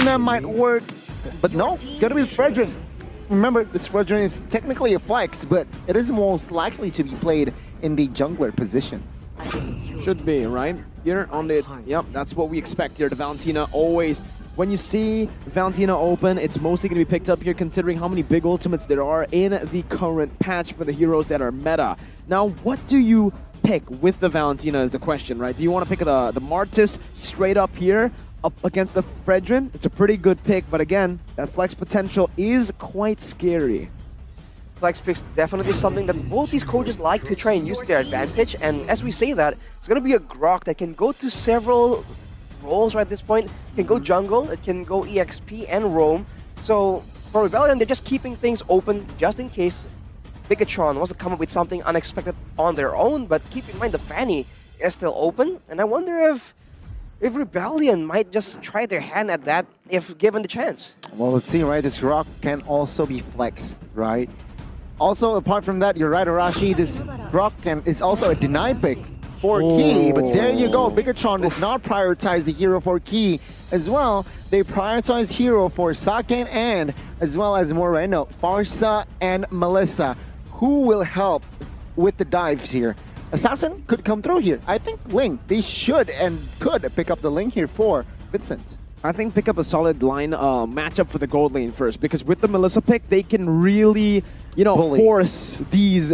That might work, but no, it's gonna be Fredrin. Remember, this Fredrin is technically a flex, but it is most likely to be played in the jungler position. Should be, right? Here on the... Yep, that's what we expect here. The Valentina always... When you see Valentina open, it's mostly going to be picked up here considering how many big ultimates there are in the current patch for the heroes that are meta. Now, what do you pick with the Valentina is the question, right? Do you want to pick the Martis straight up here? Up against the Fredrin? It's a pretty good pick, but again, that flex potential is quite scary. Flex picks definitely something that both these coaches like to try and use to their advantage, and as we say that, it's going to be a Grok that can go to several roles right at this point. It can go jungle, it can go EXP and roam. So for Rebellion, they're just keeping things open just in case Bigatron wants to come up with something unexpected on their own, but keep in mind the Fanny is still open, and I wonder if Rebellion might just try their hand at that if given the chance. Well, let's see, right? This Grok can also be flexed, right? Also, apart from that, you're right, Arashi, this Grok is also a deny pick for Key, but there you go. Bigatron does not prioritize the hero for Key as well. They prioritize hero for Saken and as well as Moreno, Pharsa, and Melissa. Who will help with the dives here? Assassin could come through here. I think Ling, they should and could pick up the Ling here for Vincent. I think pick up a solid line matchup for the gold lane first, because with the Melissa pick, they can really, force these,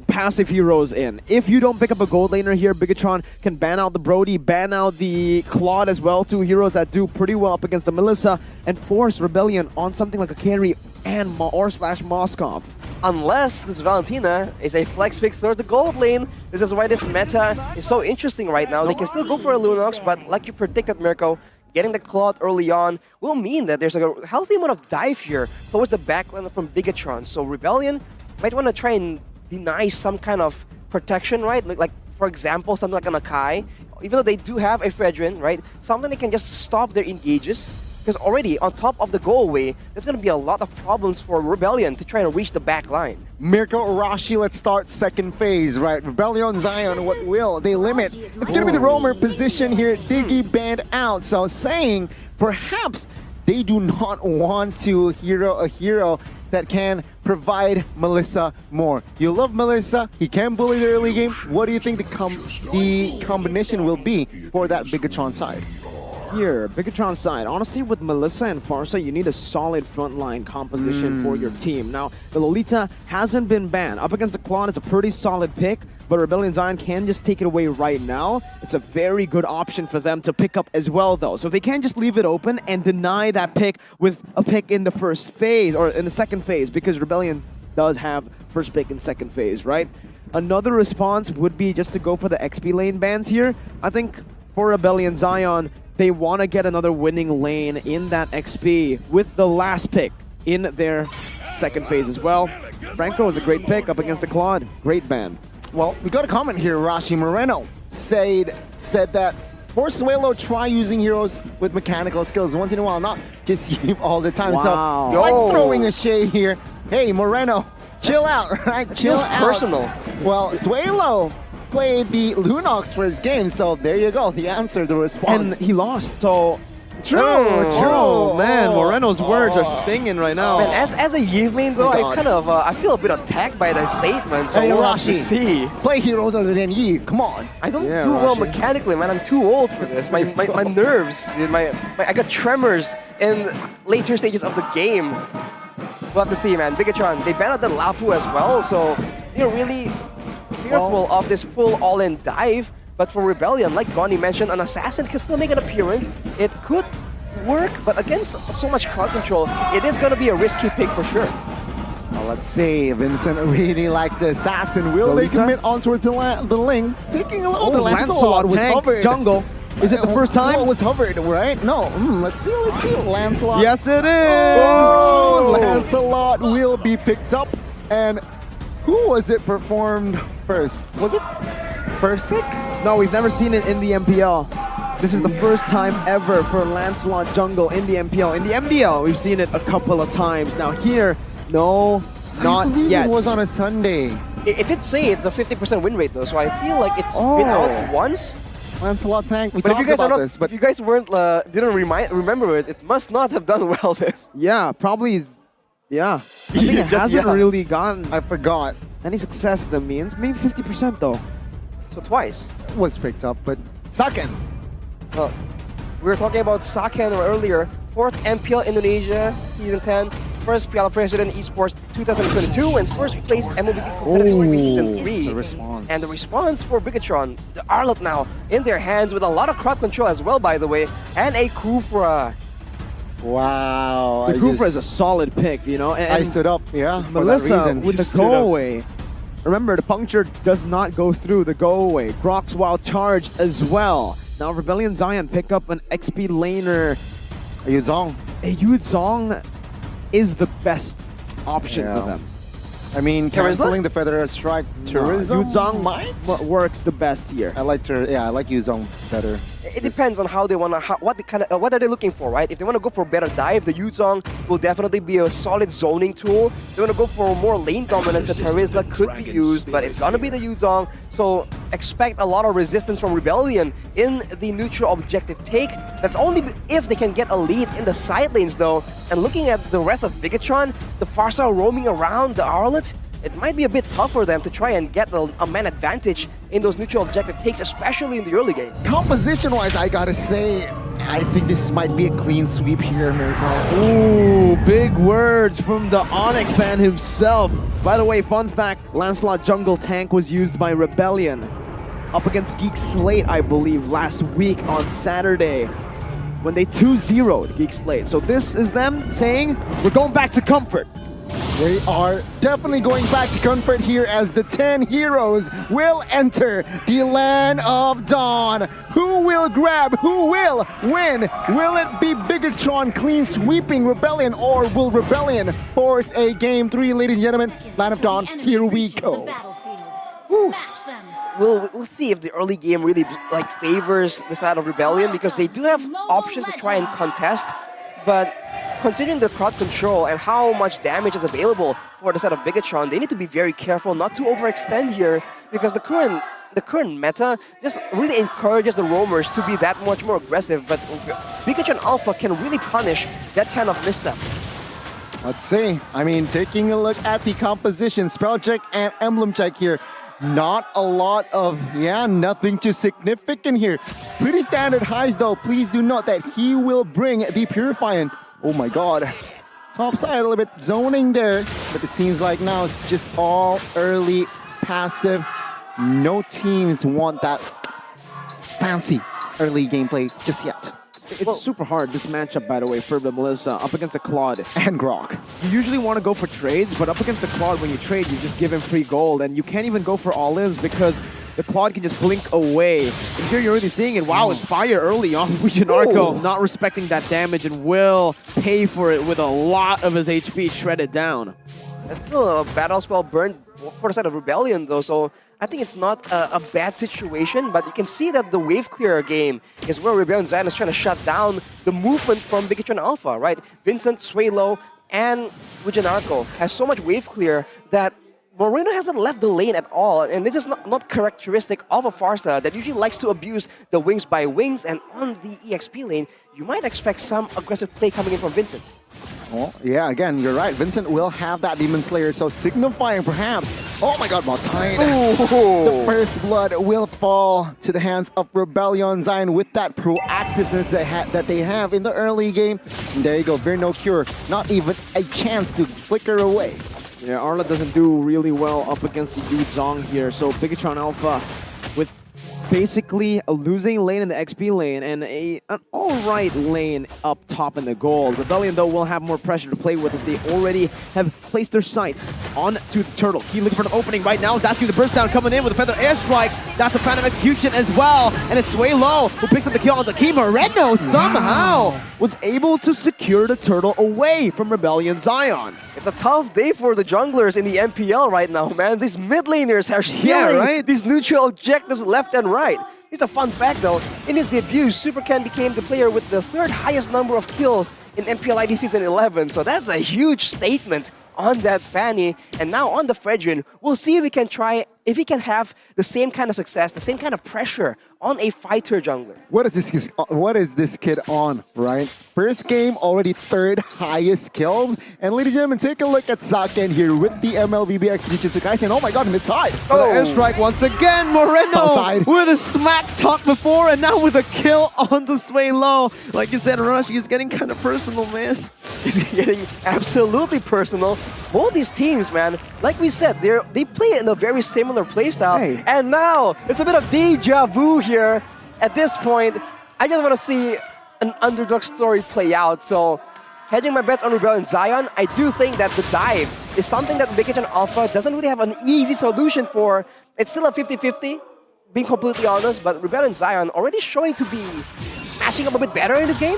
passive heroes in. If you don't pick up a gold laner here, Bigatron can ban out the Brody, ban out the Claude as well, two heroes that do pretty well up against the Melissa, and force Rebellion on something like a carry and Moskov. Unless this Valentina is a flex pick towards the gold lane. This is why this meta is so interesting right now. They can still go for a Lunox, but like you predicted, Mirko, getting the Claude early on will mean that there's a healthy amount of dive here towards the backline from Bigatron. So Rebellion might want to try and deny some kind of protection, right? Like for example, something like an Akai. Even though they do have a Fredrin, right? Something that can just stop their engages. Because already, on top of the go away, there's going to be a lot of problems for Rebellion to try and reach the back line. Mirko, Arashi, let's start second phase, right? Rebellion, Zion, what will they limit? It's going to be the roamer position here, Diggy banned out. So saying, perhaps they do not want to hero a hero that can provide Melissa more. You love Melissa, he can bully the early game. What do you think the combination will be for that Bigatron side? Here, Bigatron side, honestly with Melissa and Pharsa, you need a solid frontline composition for your team. Now, the Lolita hasn't been banned. Up against the Claude, it's a pretty solid pick, but Rebellion Zion can just take it away right now. It's a very good option for them to pick up as well, though. So they can't just leave it open and deny that pick with a pick in the first phase, or in the second phase, because Rebellion does have first pick in second phase, right? Another response would be just to go for the XP lane bans here. I think for Rebellion Zion, they want to get another winning lane in that XP with the last pick in their second phase as well. Franco is a great pick up against the Claude. Great ban. Well, we got a comment here. Rashi Moreno said that for Suelo, try using heroes with mechanical skills once in a while, not just all the time. Wow. So, like throwing a shade here. Hey, Moreno, chill out, right? Chill out. Personal. Well, Suelo played the Lunox for his game, so there you go. The answer, the response. And he lost, so... True. Oh, man, Moreno's words are stinging right now. Man, as a Yves main though, I kind of I feel a bit attacked by that statement. So Hey, we'll have to Rashi, see. play heroes other than Yves. Come on. I don't Yeah, do well Rashi. mechanically, man. I'm too old for this. My nerves, dude. I got tremors in later stages of the game. We'll have to see, man. Bigatron, they banned out the Lapu as well, so they're really fearful of this full all-in dive. But for Rebellion, like Goni mentioned, an assassin can still make an appearance. It could work, but against so much crowd control, it is going to be a risky pick for sure. Well, let's see. Vincent really likes the assassin. Will they Lolita? commit onto the Ling? Taking a little. The Lancelot was tank, hovered. jungle. Is it the first time? No, it was hovered, right? No. Let's see. Lancelot. Yes, it is! Oh, Lancelot will be picked up. And who was it performed first? Was it Persic? No, we've never seen it in the MPL. This is the first time ever for Lancelot Jungle in the MPL. In the MDL, we've seen it a couple of times. Now here, no, not yet. It was on a Sunday. It did say it's a 50% win rate though, so I feel like it's been out once. Lancelot tank. We But if you talked guys are about not, this, but if you guys weren't didn't remember it, it must not have done well then. Yeah, probably. Yeah. I think it Just, hasn't yeah. really gotten I forgot any success, the means. Maybe 50% though. So twice. it was picked up, but second. Well, we were talking about Saken earlier. 4th MPL Indonesia Season 10, first Piala President Esports 2022, and first place MLBB Competitive Series Season 3. The response. And the response for Bigatron, the Arlot now in their hands with a lot of crowd control as well, by the way, and a Kufra. Wow. The Kufra is a solid pick, you know. And I stood up, yeah, for that Melissa reason. with Just the stood go up. away. Remember, the puncture does not go through the go away. Grok's wild charge as well. Now Rebellion Zion pick up an XP laner. Yu Zhong. Yu Zhong is the best option Yeah. for them. I mean, Charisma? canceling the Feather Strike tourism Yu Zhong might. works the best here. I like Yu Zhong better. It depends on how they want to, what are they looking for, right? If they want to go for better dive, the Yuzong will definitely be a solid zoning tool. They want to go for more lane dominance, the Terizla could be used, but it's gonna be the Yuzong. So expect a lot of resistance from Rebellion in the neutral objective take. That's only if they can get a lead in the side lanes though. And looking at the rest of Bigatron, the Farsa roaming around the Arlet, it might be a bit tough for them to try and get a man advantage in those neutral objective takes, especially in the early game. Composition-wise, I gotta say, I think this might be a clean sweep here, Miracle. Ooh, big words from the Onyx fan himself. By the way, fun fact, Lancelot Jungle Tank was used by Rebellion up against Geek Slate, I believe, last week on Saturday when they 2-0'd Geek Slate. So this is them saying, we're going back to comfort. We are definitely going back to comfort here as the 10 heroes will enter the Land of Dawn. Who will grab? Who will win? Will it be Bigatron clean sweeping Rebellion, or will Rebellion force a Game 3, ladies and gentlemen? Land of Dawn, here we go. We'll see if the early game really favors the side of Rebellion, because they do have options to try and contest, but considering the crowd control and how much damage is available for the side of Bigatron, they need to be very careful not to overextend here, because the current meta just really encourages the roamers to be that much more aggressive, but Bigatron Alpha can really punish that kind of misstep. Let's see. I mean, taking a look at the composition, spell check and emblem check here. Not a lot of, nothing too significant here. Pretty standard highs though. Please do note that he will bring the Purifier. Oh my god. Top side a little bit zoning there, but it seems like now it's just all early passive. No teams want that fancy early gameplay just yet. It's super hard, this matchup, by the way, for the Melissa up against the Claude. And Grok. You usually want to go for trades, but up against the Claude, when you trade, you just give him free gold, and you can't even go for all-ins because the Claude can just blink away. And here you're already seeing it. Wow, Inspire early on Fujinarko, not respecting that damage, and will pay for it with a lot of his HP shredded down. That's still a battle spell burn for the side of Rebellion though, so I think it's not a bad situation, but you can see that the wave clearer game is where Rebellion Zion is trying to shut down the movement from Bigatron Alpha, right? Vincent, Swaylo, and Fujinarko has so much wave clear that Moreno has not left the lane at all, and this is not characteristic of a Farsa that usually likes to abuse the wings by wings, and on the EXP lane, you might expect some aggressive play coming in from Vincent. Well, yeah, again, you're right. Vincent will have that Demon Slayer, so signifying perhaps, oh my god, Maltine. The first blood will fall to the hands of Rebellion Zion with that proactiveness that they have in the early game. And there you go, Bear No Cure, not even a chance to flicker away. Yeah, Arla doesn't do really well up against the Yu Zhong here, so Bigatron Alpha with basically a losing lane in the XP lane and an alright lane up top in the gold. Rebellion, though, will have more pressure to play with as they already have placed their sights onto the Turtle. He looking for an opening right now. Dasking the burst down coming in with a Feather Airstrike. That's a Phantom Execution as well. And it's Sway Low who picks up the kill on Zaki. Moreno somehow was able to secure the Turtle away from Rebellion Zion. It's a tough day for the junglers in the MPL right now, man. These mid laners are stealing these neutral objectives left and right. It's a fun fact though. In his debut, Supercan became the player with the third highest number of kills in MPL ID Season 11. So that's a huge statement on that Fanny. And now on the Fredrin, we'll see if we can try if he can have the same kind of success, the same kind of pressure on a fighter jungler. What is this kid on, right? First game, already third highest kills. And ladies and gentlemen, take a look at Saken here with the MLBBX Jujutsu Kaisen. Oh my god, mid-side. For the airstrike once again, Moreno Outside. with a smack talk before and now with a kill onto Sway Low. Like you said, Arashi is getting kind of personal, man. It's getting absolutely personal. Both these teams, man, like we said, they play in a very similar playstyle. Hey. And now, it's a bit of deja vu here. At this point, I just want to see an underdog story play out. So, hedging my bets on Rebellion Zion, I do think that the dive is something that Big Hit Alpha doesn't really have an easy solution for. It's still a 50-50, being completely honest, but Rebellion Zion already showing to be matching up a bit better in this game.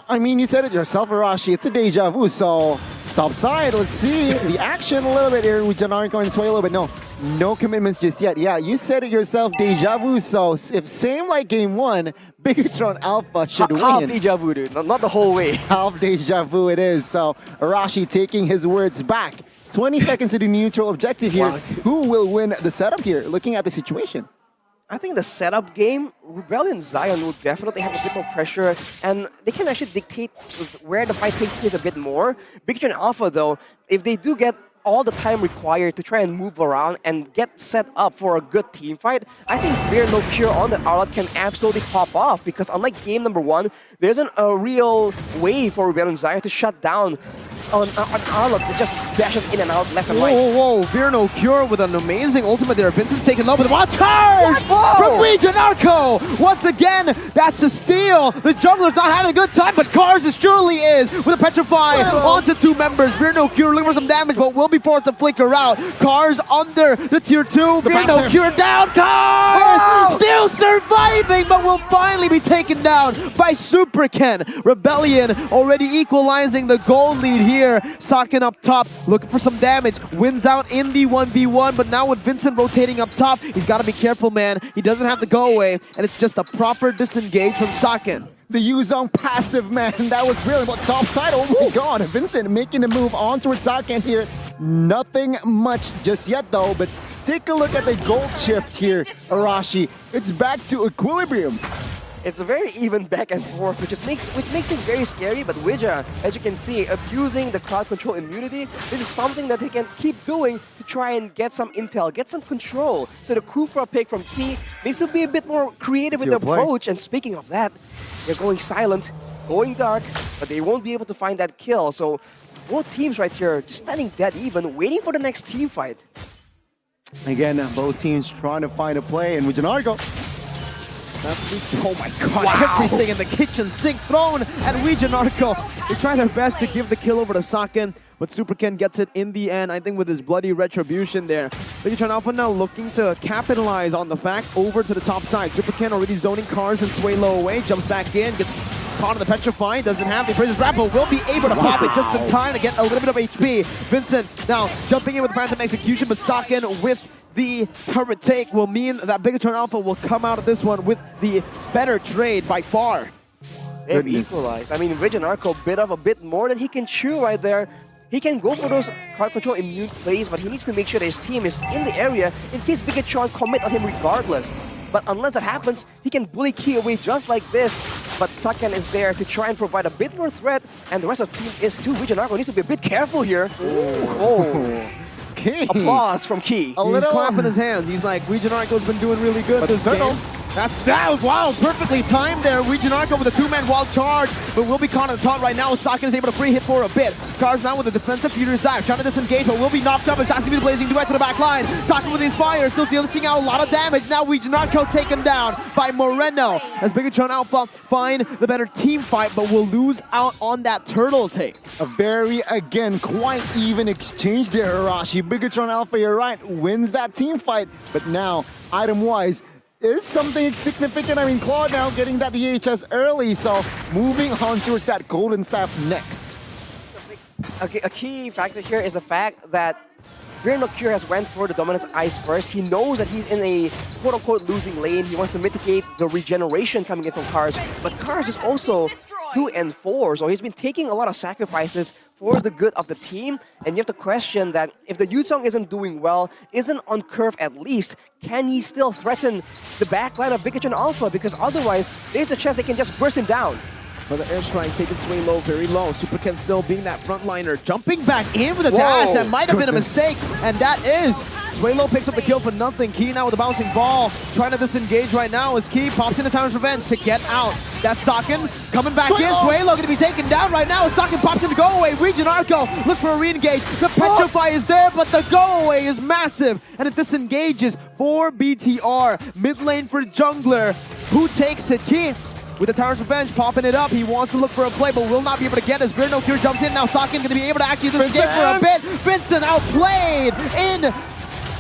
I mean, you said it yourself, Arashi. It's a deja vu, so top side, let's see the action a little bit here with Janarko and Swalo, but no commitments just yet. Yeah, you said it yourself, deja vu, so if same like game one, Bigatron Alpha should win. Half deja vu, dude, not the whole way. Half deja vu it is, so Arashi taking his words back. 20 seconds to the neutral objective here. Wow. Who will win the setup here, looking at the situation? I think the setup game, Rebellion Zion will definitely have a bit more pressure, and they can actually dictate where the fight takes place a bit more. Big Gen Alpha, though, if they do get all the time required to try and move around and get set up for a good team fight, I think Fear No Cure on the Arlott can absolutely pop off, because unlike game number one, there isn't a real way for Rebellion Zion to shut down on Arlott that just dashes in and out left and right. Whoa, Fear No Cure with an amazing ultimate there. Vincent's taken low with a wild charge Whoa! from Legion Arco. Once again, that's a steal. The jungler's not having a good time, but Cars surely is with a Petrify onto two members. Fear No Cure looking for some damage, but will be forced to flicker out. Cars under the tier 2. Fear No Cure down. Cars still surviving, but will finally be taken down by Super Ken. Rebellion already equalizing the gold lead here. Saken up top, looking for some damage. Wins out in the 1v1, but now with Vincent rotating up top, he's got to be careful, man. He doesn't have to go away, and it's just a proper disengage from Saken. The Yuzong passive, man, that was brilliant. But top side, oh my god, Vincent making the move on towards Saken here. Nothing much just yet, though, but take a look at the gold shift here, Arashi. It's back to equilibrium. It's a very even back and forth, which makes things very scary, but Ouija, as you can see, abusing the crowd control immunity, this is something that they can keep doing to try and get some intel, get some control. So the Kufra pick from Key needs to be a bit more creative with the approach, and speaking of that, they're going silent, going dark, but they won't be able to find that kill. So both teams right here just standing dead even, waiting for the next team fight. Again, both teams trying to find a play, and with Janarko, Oh my god, everything in the kitchen sink thrown at Ouija Narco. They try their best to give the kill over to Saken, but Super Ken gets it in the end, I think with his bloody retribution there. Bigatron Alpha now looking to capitalize on the fact over to the top side. Super Ken already zoning Cars and Sway Low away, jumps back in, gets caught in the Petrify, doesn't have the Praises Rapper, will be able to pop it just in time to get a little bit of HP. Vincent now jumping in with the Phantom Execution, but Saken with the turret take will mean that Bigatron Alpha will come out of this one with the better trade by far. They've equalized. I mean, Vision Arco bit of a bit more than he can chew right there. He can go for those crowd control immune plays, but he needs to make sure that his team is in the area in case Bigatron commit on him regardless. But unless that happens, he can bully Key away just like this. But Saken is there to try and provide a bit more threat, and the rest of the team is too. Vision Arco needs to be a bit careful here. Oh. Key. Applause from Key. He's clapping his hands. He's like, Ouija Narco's been doing really good this game. That was wild, perfectly timed there. Ouija Narco with a two-man wild charge, but will be caught on the top right now. Saken is able to free hit for a bit. Cars now with a defensive Furious Dive, trying to disengage, but will be knocked up as that's going to be the Blazing Duet to the back line. Saken with the Inspire, still dealing out a lot of damage. Now Ouija Narco taken down by Moreno as Bigatron Alpha find the better team fight, but will lose out on that turtle take. A very, again, quite even exchange there, Arashi. Bigatron Alpha, you're right, wins that team fight, but now, item-wise, is something significant. I mean, Claude now getting that EHS early, so moving on towards that Golden Staff next. A key factor here is the fact that Fear No Cure has went for the Dominance Ice first. He knows that he's in a quote-unquote losing lane. He wants to mitigate the regeneration coming in from Cars. But Cars is also 2 and 4. So he's been taking a lot of sacrifices for the good of the team. And you have to question that if the Yuzong isn't doing well, isn't on curve at least, can he still threaten the backline of Bigetron Alpha? Because otherwise, there's a chance they can just burst him down. For the airstrike, taking Sway low, very low. Super Ken still being that frontliner, jumping back in with a dash. That might have been a mistake, and that is Sway low picks up the kill for nothing. Key now with a bouncing ball, trying to disengage right now as Key pops into Tower's Revenge to get out. That's Saken coming back in. Sway low going to be taken down right now as Saken pops in to go away. Region Arco, look for a re-engage. The Petrify is there, but the go away is massive, and it disengages for BTR. Mid lane for Jungler, who takes it. Key with the Tower's Revenge, popping it up. He wants to look for a play, but will not be able to get as Fear No Cure jumps in. Now Saken going to be able to actually escape for a bit. Vincent outplayed in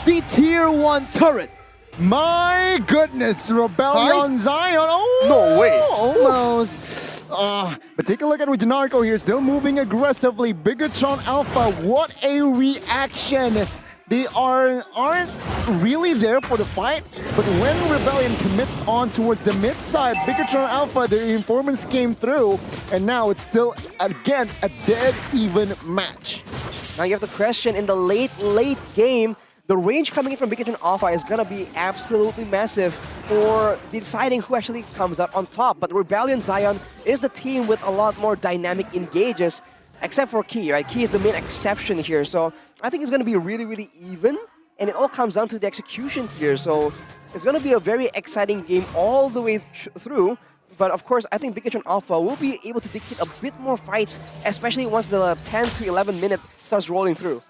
the Tier 1 turret. My goodness, Rebellion Zion. Oh, No way. Almost. But take a look at Janarko here, still moving aggressively. Bigetron Alpha, what a reaction. They aren't really there for the fight, but when Rebellion commits on towards the mid side, Bigetron Alpha, the reinforcements came through, and now it's still, again, a dead even match. Now you have the question in the late game, the range coming in from Bigetron Alpha is going to be absolutely massive for deciding who actually comes out on top. But Rebellion Zion is the team with a lot more dynamic engages, except for Key, right? Key is the main exception here. So I think it's going to be really, really even. And it all comes down to the execution here. So it's going to be a very exciting game all the way through. But of course, I think Bigetron Alpha will be able to dictate a bit more fights, especially once the 10 to 11 minute starts rolling through.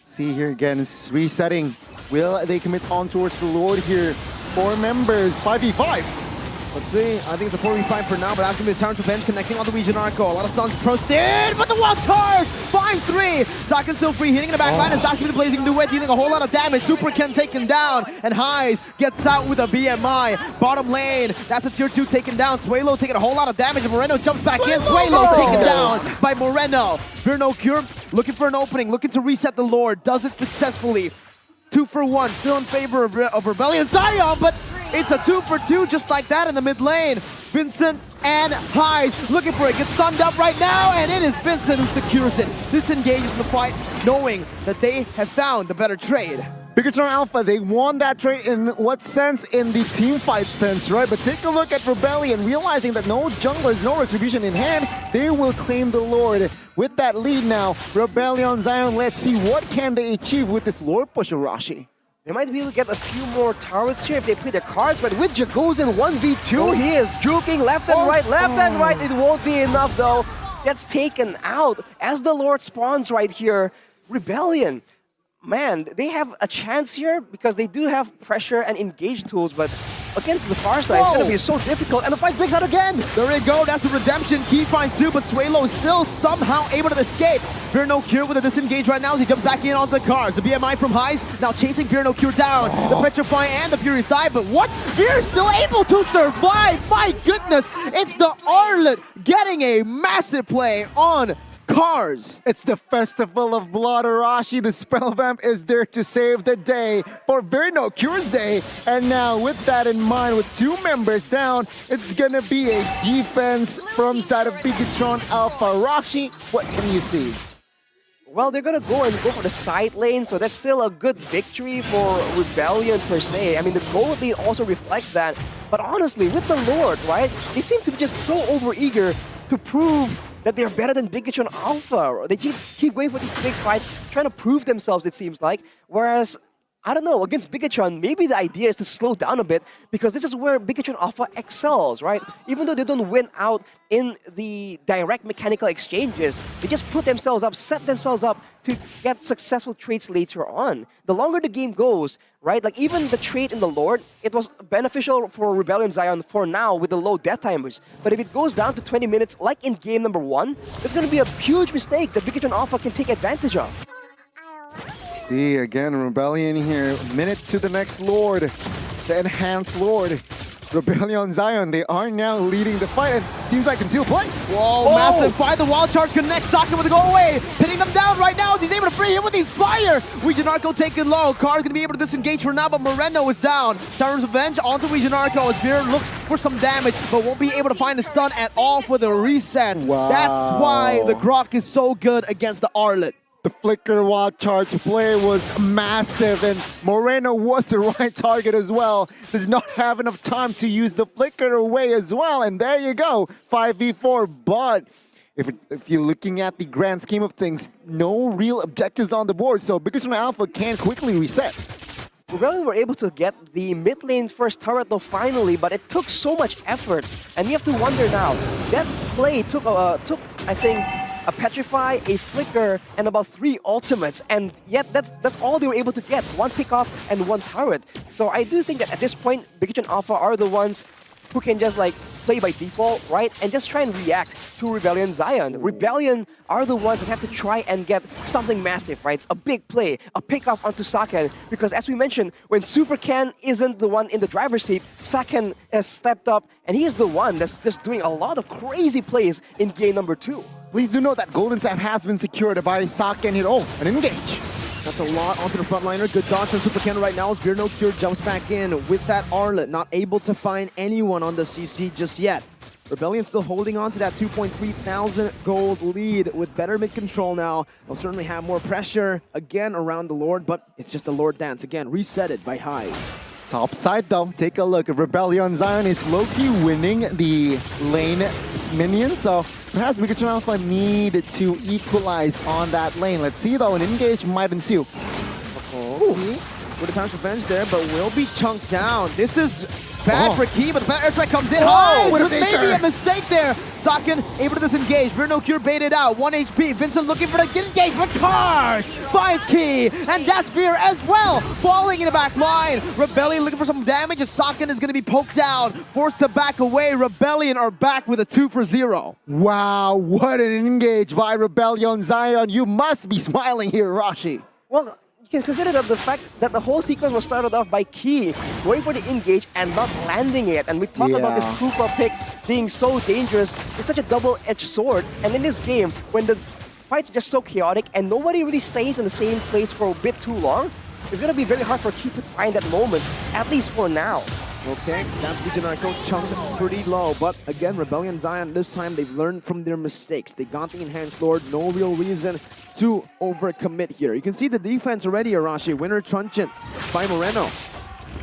See here again, it's resetting. Will they commit on towards the Lord here? 4 members, 5v5. Let's see. I think it's a 4v5 for now, but that's going to be the Tower's Revenge connecting on the Region Arco. A lot of stuns posted, but the wall charge! 5-3! Saken still free, hitting in the back line as Dashi with the Blazing Duet, dealing a whole lot of damage. Super Ken taken down, and Highs gets out with a BMI. Bottom lane, that's a tier 2 taken down. Swaylo taking a whole lot of damage, and Moreno jumps back in. Swaylo taken down by Moreno. Fear No Cure looking for an opening, looking to reset the Lord, does it successfully. 2 for 1, still in favor of Rebellion Zion, but it's a 2 for 2 just like that in the mid lane. Vincent and Highs looking for it, gets stunned up right now, and it is Vincent who secures it. Disengages the fight, knowing that they have found the better trade. Bigetron Alpha, they won that trade in what sense? In the team fight sense, right? But take a look at Rebellion, realizing that no junglers, no retribution in hand, they will claim the Lord. With that lead now, Rebellion Zion, let's see what can they achieve with this Lord push, Arashi. They might be able to get a few more turrets here if they play their cards, but with Jaguzin 1v2, he is juking left and right, It won't be enough though. Gets taken out as the Lord spawns right here. Rebellion, man, they have a chance here because they do have pressure and engage tools, but against the far side, it's going to be so difficult, and the fight breaks out again! There we go, that's a redemption. Key finds 2, but Swaylo is still somehow able to escape. Fear No Cure with a disengage right now as he jumps back in onto the cards. The BMI from Highs, now chasing Fear No Cure down. The Petrify and the Furious die, but what? Fear still able to survive! My goodness, it's the Arlet getting a massive play on Cars. It's the Festival of Blood, Arashi. The Spell Vamp is there to save the day for Fear No Cure's day. And now with that in mind, with 2 members down, it's gonna be a defense from side of Bigetron Alpha. Arashi, what can you see? Well, they're gonna go for the side lane, so that's still a good victory for Rebellion per se. I mean, the gold lead also reflects that. But honestly, with the Lord, right, they seem to be just so overeager to prove that they're better than Bigetron Alpha. They keep going for these big fights, trying to prove themselves, it seems like. Whereas, I don't know, against Bigetron, maybe the idea is to slow down a bit because this is where Bigetron Alpha excels, right? Even though they don't win out in the direct mechanical exchanges, they just put themselves up, set themselves up to get successful trades later on. The longer the game goes, right? Like even the trade in the Lord, it was beneficial for Rebellion Zion for now with the low death timers. But if it goes down to 20 minutes, like in game number 1, it's going to be a huge mistake that Bigetron Alpha can take advantage of. See, again, Rebellion here. Minute to the next Lord. The enhanced Lord. Rebellion Zion, they are now leading the fight, and seems like Conceal play. Whoa, massive fight. The wild charge connects. Saken with the go away. Pinning them down right now. He's able to free him with the Inspire. Wijanarko taken low. Card's going to be able to disengage for now, but Moreno is down. Tyrant's Revenge onto Wijanarko as Beer looks for some damage, but won't be able to find a stun at all for the resets. Wow. That's why the Grok is so good against the Arlet. The flicker wild charge play was massive, and Moreno was the right target as well. Does not have enough time to use the flicker away as well, and there you go, 5v4. But if you're looking at the grand scheme of things, no real objectives on the board, so Bigatron Alpha can quickly reset. Rebellion were able to get the mid lane first turret though finally, but it took so much effort, and you have to wonder now. That play took I think, a Petrify, a Flicker, and about 3 ultimates, and yet that's all they were able to get, 1 pickoff and 1 turret. So I do think that at this point, Bigatron Alpha are the ones who can just like play by default, right? And just try and react to Rebellion Zion. Rebellion are the ones that have to try and get something massive, right? It's a big play, a pickoff onto Saken, because as we mentioned, when Super Ken isn't the one in the driver's seat, Saken has stepped up, and he is the one that's just doing a lot of crazy plays in game number 2. Please do note that Golden Staff has been secured by Saken here. Oh, an engage. That's a lot onto the frontliner. Good dodge from Super Ken right now as Beer No Cure jumps back in with that Arlet. Not able to find anyone on the CC just yet. Rebellion still holding on to that 2.3 thousand gold lead with better mid control now. They'll certainly have more pressure again around the Lord, but it's just a Lord dance. Again, resetted by Highs. Top side though, take a look. Rebellion Zion is low-key winning the lane minions, so perhaps Bigatron Alpha need to equalize on that lane. Let's see though, an engage might ensue. With a Tyrant's Revenge there, but will be chunked down. This is bad for Key, but the bad airstrike comes in high. what a Maybe nature. a mistake there. Saken able to disengage. Beer No Cure baited out. 1 HP. Vincent looking for the engage, but Cars finds Key, and Jaspier as well, falling in the back line. Rebellion looking for some damage, and Saken is going to be poked down, forced to back away. Rebellion are back with a 2-for-0. Wow, what an engage by Rebellion Zion. You must be smiling here, Rashi. Well, you can consider the fact that the whole sequence was started off by Key going for the engage and not landing it. And we talked about this Kufa pick being so dangerous. It's such a double-edged sword. And in this game, when the fight's just so chaotic and nobody really stays in the same place for a bit too long, it's going to be very hard for Key to find that moment, at least for now. Okay, that's Wijanarko chunked pretty low, but again, Rebellion Zion, this time they've learned from their mistakes. They got the Enhanced Lord, no real reason to overcommit here. You can see the defense already, Arashi. Winner Truncheon by Moreno.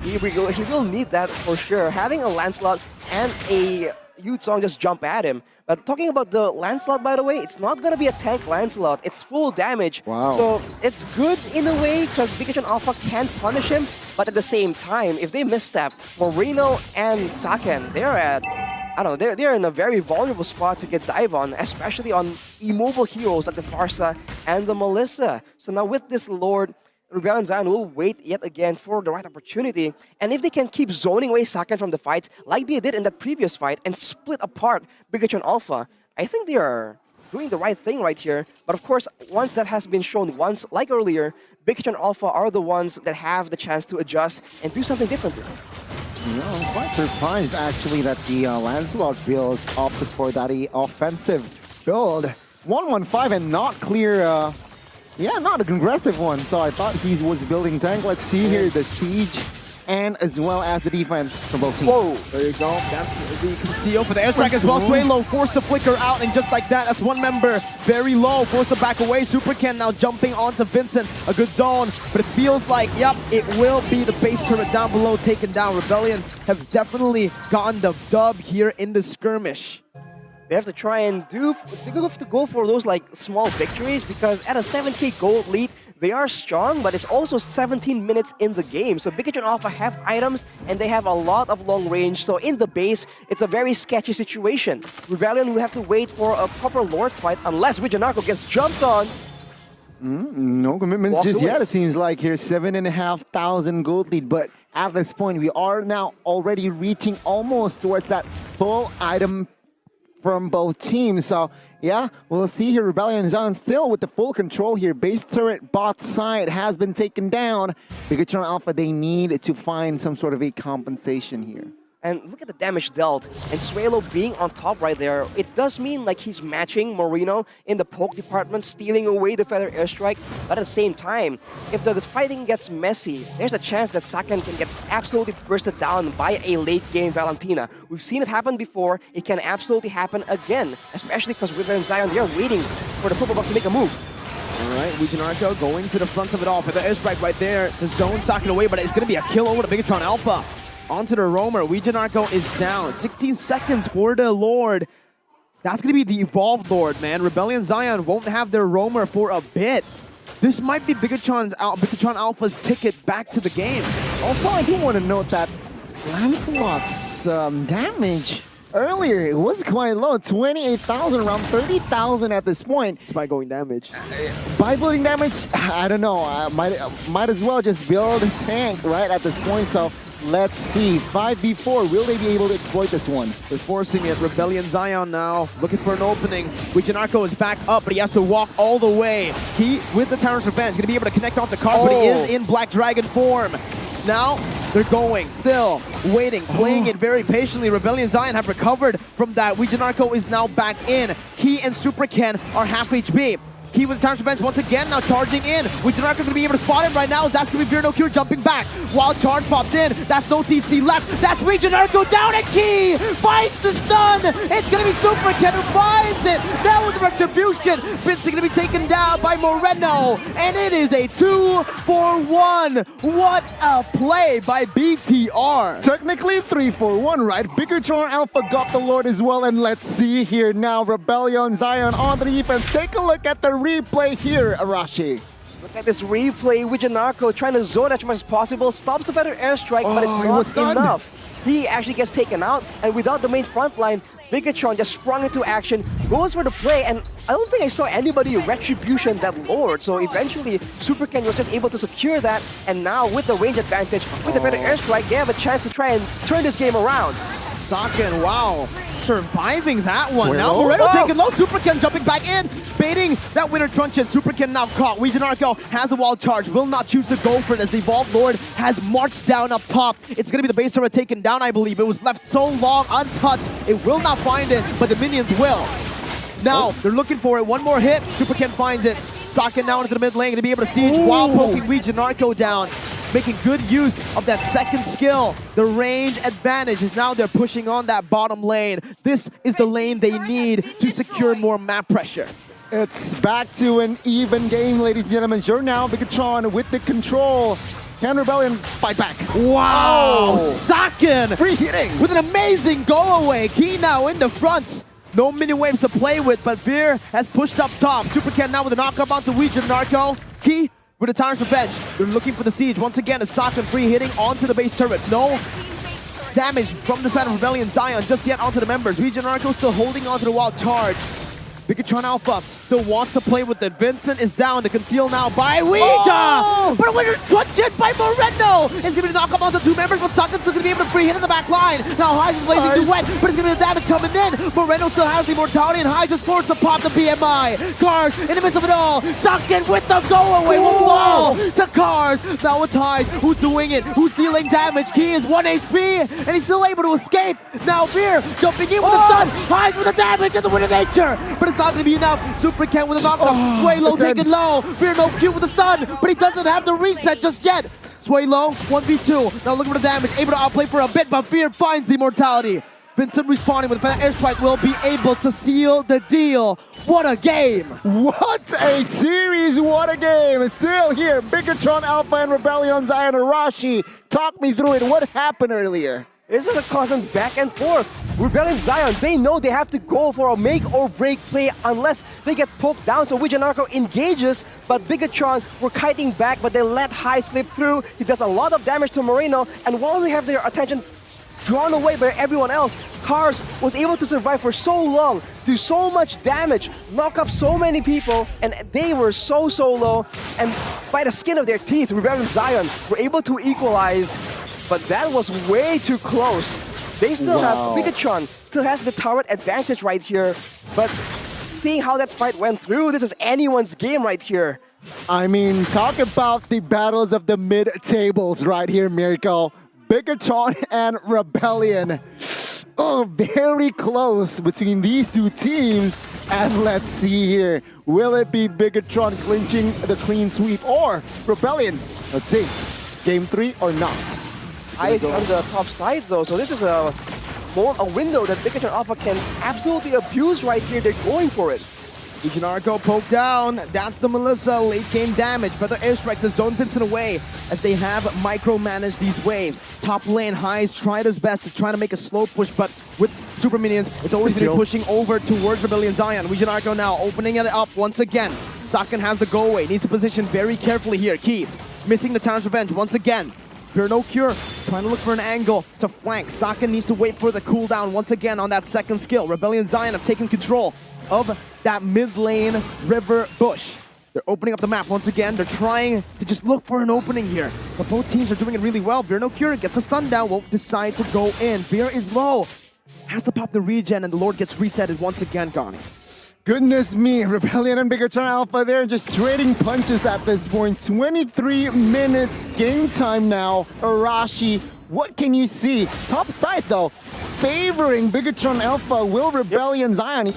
He will need that for sure. Having a Lancelot and a Yuzong just jump at him. But talking about the Lancelot, by the way, it's not going to be a tank Lancelot. It's full damage. Wow. So it's good in a way because Bigatron Alpha can't punish him. But at the same time, if they misstep, Moreno and Saken, they're at, I don't know, they're in a very vulnerable spot to get dive on, especially on immobile heroes like the Pharsa and the Melissa. So now with this Lord, Rebellion Zion will wait yet again for the right opportunity. And if they can keep zoning away Saken from the fight, like they did in that previous fight, and split apart Bigatron Alpha, I think they are doing the right thing right here. But of course, once that has been shown once, like earlier, Bigatron Alpha are the ones that have the chance to adjust and do something differently. Yeah, I'm quite surprised actually that the Lancelot build opted for that offensive build. 115 and not clear. Yeah, not an aggressive one, so I thought he was building tank. Let's see here the siege and as well as the defense from both teams. Whoa, there you go. That's the conceal for the airstrike as well. Swaylo forced to flicker out, and just like that, that's one member very low, forced to back away. Super Ken now jumping onto Vincent. A good zone, but it feels like, yep, it will be the base turret down below taken down. Rebellion have definitely gotten the dub here in the skirmish. They have to try and go for those like small victories because at a 7k gold lead, they are strong, but it's also 17 minutes in the game. So Bigatron Alpha have items and they have a lot of long range. So in the base, it's a very sketchy situation. Rebellion will have to wait for a proper Lord fight unless Wijanarko gets jumped on. No commitments just yet, it seems like here. 7,500 gold lead, but at this point, we are now already reaching almost towards that full item from both teams. So yeah, we'll see here. Rebellion Zion still with the full control here. Base turret bot side has been taken down. Bigatron Alpha, they need to find some sort of a compensation here. And look at the damage dealt. And Suelo being on top right there, it does mean like he's matching Moreno in the poke department, stealing away the Feather Airstrike. But at the same time, if the fighting gets messy, there's a chance that Saken can get absolutely bursted down by a late-game Valentina. We've seen it happen before. It can absolutely happen again, especially because River and Zion, they're waiting for the Purple Buff to make a move. All right, Wijanarko going to the front of it all. Feather Airstrike right there to zone Saken away, but it's going to be a kill over to Bigatron Alpha. Onto the roamer. Wijanarko is down. 16 seconds for the Lord. That's going to be the Evolved Lord, man. Rebellion Zion won't have their roamer for a bit. This might be Bigatron Alpha's ticket back to the game. Also, I do want to note that Lancelot's damage earlier, it was quite low. 28,000, around 30,000 at this point. It's by going damage. By building damage, I don't know. I might as well just build a tank right at this point. So let's see. 5v4, will they be able to exploit this one? They're forcing it. Rebellion Zion now looking for an opening. Wijanarko is back up, but he has to walk all the way. He, with the Tyrant's Revenge, going to be able to connect onto Cars, but he is in Black Dragon form. Now, they're going, still waiting, playing it very patiently. Rebellion Zion have recovered from that. Wijanarko is now back in. Key and Super Ken are half HP. Key with the Tyrant's Revenge once again, now charging in. Wijanarko going to be able to spot him right now. That's going to be Fear No Cure jumping back. Wild charge popped in. That's no CC left. That's Wijanarko down, and Key finds the stun. It's going to be Super Ken who finds it. Now with the retribution, Vincent going to be taken down by Moreno. And it is a 2-for-1. What a play by BTR. Technically 3-for-1, right? Bigatron Alpha got the Lord as well. And let's see here now. Rebellion Zion on the defense. Take a look at the replay here, Arashi. Look at this replay. Wijanarko trying to zone as much as possible. Stops the Feather Airstrike, but it's not enough. He actually gets taken out. And without the main front line, Bigatron just sprung into action, goes for the play, and I don't think I saw anybody retribution that Lord. So eventually, Super Ken was just able to secure that. And now with the range advantage, with the Feather Airstrike, they have a chance to try and turn this game around. Saken, wow, surviving that one. Now Moreno taking low, Super Ken jumping back in, baiting that Winter Truncheon. Super Ken now caught. Wijanarko has the wall charge, will not choose to go for it as the Evolved Lord has marched down up top. It's going to be the base turret taken down, I believe. It was left so long untouched, it will not find it, but the minions will. Now, they're looking for it. One more hit, Super Ken finds it. Saken now into the mid lane, going to be able to siege while poking Wijanarko down. Making good use of that second skill. The range advantage is now they're pushing on that bottom lane. This is the lane they need to secure more map pressure. It's back to an even game, ladies and gentlemen. You're now Bigatron with the control. Can Rebellion fight back? Wow! Saken! Free hitting! With an amazing go away. Key now in the fronts. No mini waves to play with, but Veer has pushed up top. Super Ken now with a knockup onto Wijanarko. Key with a Tyrant's Revenge. They're looking for the siege. Once again, it's Saken free hitting onto the base turret. No damage from the side of Rebellion Zion just yet onto the members. Wijanarko still holding onto the wild charge. Bigatron Alpha still wants to play with it. Vincent is down to conceal now by Ouija! But a Winter Truncheon by Moreno! It's going to knock up onto two members, but Saken's still going to be able to free hit in the back line. Now Hyze is blazing too wet, but it's going to be the damage coming in. Moreno still has the immortality, and Hyze is forced to pop the BMI. Cars in the midst of it all. Saken with the go-away with wall to Cars. Now it's Hyze who's doing it, who's dealing damage. Key is 1 HP, and he's still able to escape. Now Veer jumping in with a stun. Hyze with the damage and the Wind of Nature, but it's not going to be enough. Super Ken with a knockup. Suelo taken low. Fear No Cure with a stun, but he doesn't have the reset just yet. Suelo, 1v2. Now looking for the damage. Able to outplay for a bit, but Fear finds the immortality. Vincent responding with an airstrike will be able to seal the deal. What a game! What a series! What a game! It's still here. Bigatron Alpha and Rebellion Zion. Arashi, talk me through it. What happened earlier? This is a constant back and forth. Rebellion Zion, they know they have to go for a make or break play unless they get poked down. So Wijanarko engages, but Bigatron were kiting back, but they let Hyze slip through. He does a lot of damage to Moreno, and while they have their attention drawn away by everyone else, Cars was able to survive for so long, do so much damage, knock up so many people, and they were so low. And by the skin of their teeth, Rebellion Zion were able to equalize, but that was way too close. They still have, Bigatron still has the turret advantage right here, but seeing how that fight went through, this is anyone's game right here. I mean, talk about the battles of the mid-tables right here, Miracle. Bigatron and Rebellion. Oh, very close between these two teams. And let's see here. Will it be Bigatron clinching the clean sweep or Rebellion? Let's see. Game 3 or not? Ice on the top side though, so this is a window that Bigatron Alpha can absolutely abuse right here. They're going for it. Legion Arco poked down. That's the Melissa late game damage. But the airstrike to zone Vincent away as they have micromanaged these waves. Top lane, Highs tried his best to try to make a slow push, but with super minions, it's always going to be pushing over towards Rebellion Zion. Legion Arco now opening it up once again. Saken has the go away. Needs to position very carefully here. Key missing the Talon's Revenge once again. Pure no cure, trying to look for an angle to flank. Saken needs to wait for the cooldown once again on that second skill. Rebellion Zion have taken control of that mid lane river bush. They're opening up the map once again. They're trying to just look for an opening here. But both teams are doing it really well. Beer no cure gets the stun down, won't decide to go in. Beer is low, has to pop the regen, and the Lord gets resetted once again, Gani. Goodness me, Rebellion and Bigatron Alpha, they're just trading punches at this point. 23 minutes game time now. Arashi, what can you see? Top side though, favoring Bigatron Alpha. Will Rebellion Zion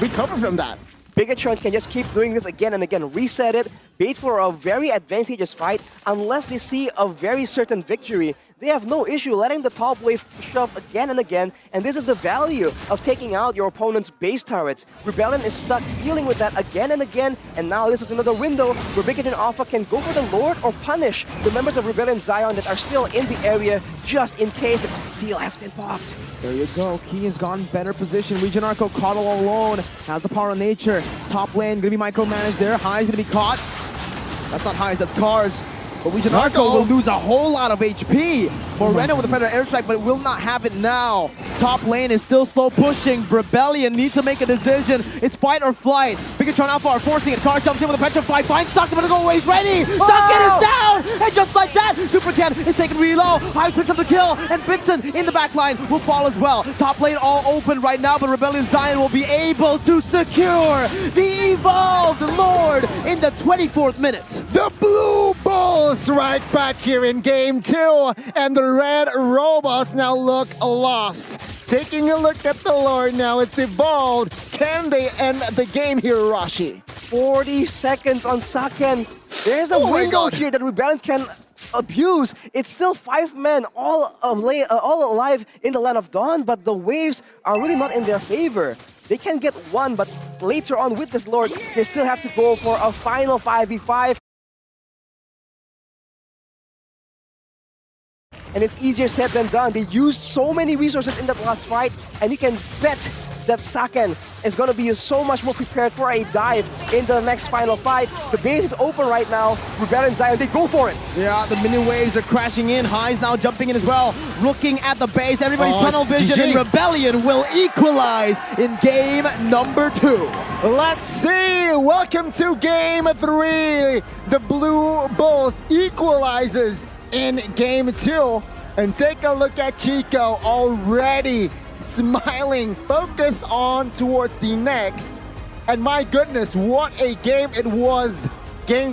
recover from that? Bigatron can just keep doing this again and again, reset it, wait for a very advantageous fight. Unless they see a very certain victory, they have no issue letting the top wave shove again and again, and this is the value of taking out your opponent's base turrets. Rebellion is stuck dealing with that again and again, and now this is another window where Bigatron Alpha can go for the Lord or punish the members of Rebellion Zion that are still in the area just in case the seal has been popped. There you go. Key has gotten better position. Legion Arco caught all alone. Has the power of nature. Top lane going to be micromanaged there. High's going to be caught. That's not Highs, that's Cars. But Legion Arco will lose a whole lot of HP. Moreno with a better airstrike, but it will not have it now. Top lane is still slow pushing. Rebellion needs to make a decision. It's fight or flight. Bigatron Alpha are forcing it. Cars jumps in with a petrify. Finds Saken, but the go away. He's ready. Saken is down. And just like that, Super Ken is taken really low. Hive picks up the kill. And Vincent in the back line will fall as well. Top lane all open right now, but Rebellion Zion will be able to secure the Evolved Lord in the 24th minute. The Blue Bulls right back here in game 2, and the Red Robots now look lost. Taking a look at the Lord now, it's evolved. Can they end the game here, Rashi? 40 seconds on Saken. There's a window here that Rebellion can abuse. It's still 5 men all alive in the Land of Dawn, but the waves are really not in their favor. They can get one, but later on with this Lord, they still have to go for a final 5v5. And it's easier said than done. They used so many resources in that last fight, and you can bet that Saken is going to be so much more prepared for a dive in the next final fight. The base is open right now. Rebellion Zion, they go for it. Yeah, the minion waves are crashing in. High's now jumping in as well. Looking at the base, everybody's tunnel vision, GG. and Rebellion will equalize in game number 2. Let's see. Welcome to game 3. The Blue Bulls equalizes in game 2. And take a look at Chico already smiling, focused on towards the next. And my goodness, what a game it was. Game